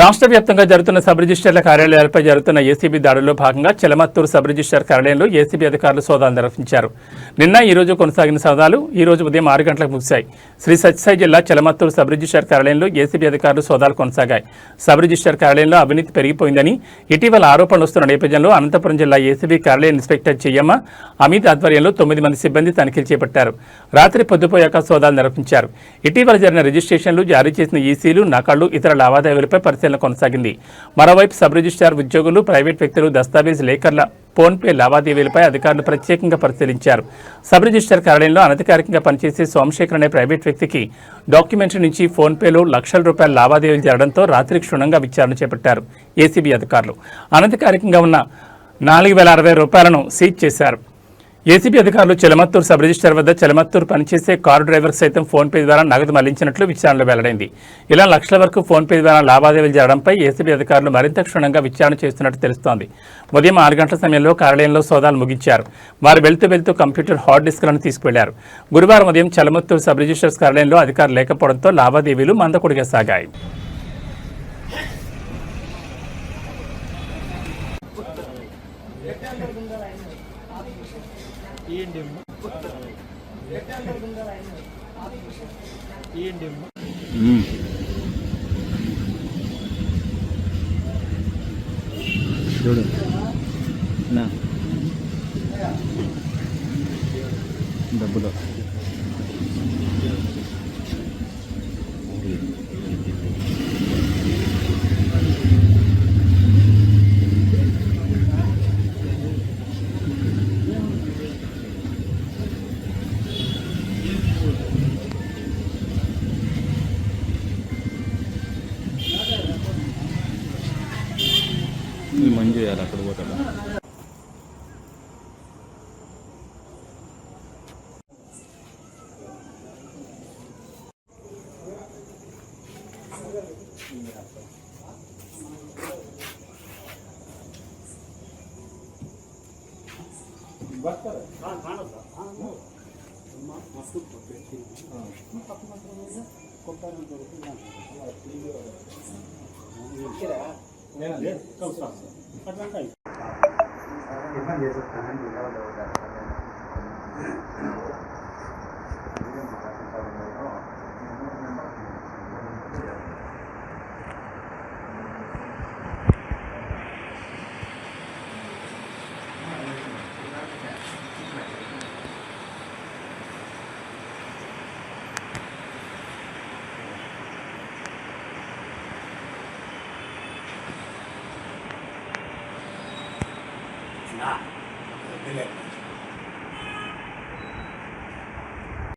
రాష్ట్ర వ్యాప్తంగా జరుగుతున్న సబ్ రిజిస్టర్ల కార్యాలయాలపై జరుగుతున్న ఏసీబీ దాడుల్లో భాగంగా చెలమత్తూరు సబ్ రిజిస్టర్ కార్యాలయంలో ఏసీబీ అధికారులు సోదాలు నిర్వహించారు. నిన్న ఈ రోజు కొనసాగిన సోదాలు ఈ రోజు ఉదయం 6 గంటలకు ముగిశాయి. శ్రీ సత్యసాయి జిల్లా చెలమత్తూరు సబ్ రిజిస్టర్ కార్యాలయంలో ఏసీబీ అధికారులు సోదాలు కొనసాగాయి. సబ్ రిజిస్టర్ కార్యాలయంలో అవినీతి పెరిగిపోయిందని ఇటీవల ఆరోపణలు వస్తున్న నేపథ్యంలో అనంతపురం జిల్లా ఏసీబీ కార్యాలయ ఇన్స్పెక్టర్ చెయ్యమ్మ అమిత్ ఆధ్వర్యంలో 9 మంది సిబ్బంది తనిఖీలు చేపట్టారు. రాత్రి పొద్దుపోయాక సోదాలు నిర్వహించారు. ఇటీవల జరిగిన రిజిస్ట్రేషన్లు, జారీ చేసిన ఈసీలు, నకళ్లు, ఇతర లావాదేవీలపై పరిశీలన కొనసాగింది. మరోవైపు సబ్ రిజిస్ట్రార్ ఉద్యోగులు, ప్రైవేట్ వ్యక్తులు, దస్తావేజ్ లేఖర్ల ఫోన్పే లావాదేవీలపై అధికారులు ప్రత్యేకంగా పరిశీలించారు. సబ్ రిజిస్టర్ కార్యాలయంలో అనధికారికంగా పనిచేసే సోమశేఖర్ అనే ప్రైవేట్ వ్యక్తికి డాక్యుమెంటరీ నుంచి ఫోన్పేలో లక్షల రూపాయల లావాదేవీలు జరగడంతో రాత్రి క్షుణ్ణంగా విచారణ చేపట్టారు ఏసీబీ అధికారులు. అనధికారికంగా ఉన్న 4060 రూపాయలను సీజ్ చేశారు. ఏసీబీ అధికారులు చెలమత్తూరు సబ్ రిజిస్టర్ వద్ద చెలమత్తూరు పనిచేసే కారు డ్రైవర్ సైతం ఫోన్పే ద్వారా నగదు మళ్లించినట్లు విచారణలో వెల్లడైంది. ఇలా లక్షల వరకు ఫోన్పే ద్వారా లావాదేవీలు జరగడంపై ఏసీబీ అధికారులు మరింత క్షుణ్ణంగా విచారణ చేస్తున్నట్టు తెలుస్తోంది. ఉదయం 6 గంటల సమయంలో కార్యాలయంలో సోదాలు ముగించారు. వారు వెళ్తూ కంప్యూటర్ హార్డ్ డిస్క్లను తీసుకువెళ్లారు. గురువారం ఉదయం చెలమత్తూరు సబ్ రిజిస్టర్స్ కార్యాలయంలో అధికారులు లేకపోవడంతో లావాదేవీలు మందకొడిగా సాగాయి. చూడు నా డబ్బులు మంజు చేయాలి అక్కడ పోతాడు. Nah,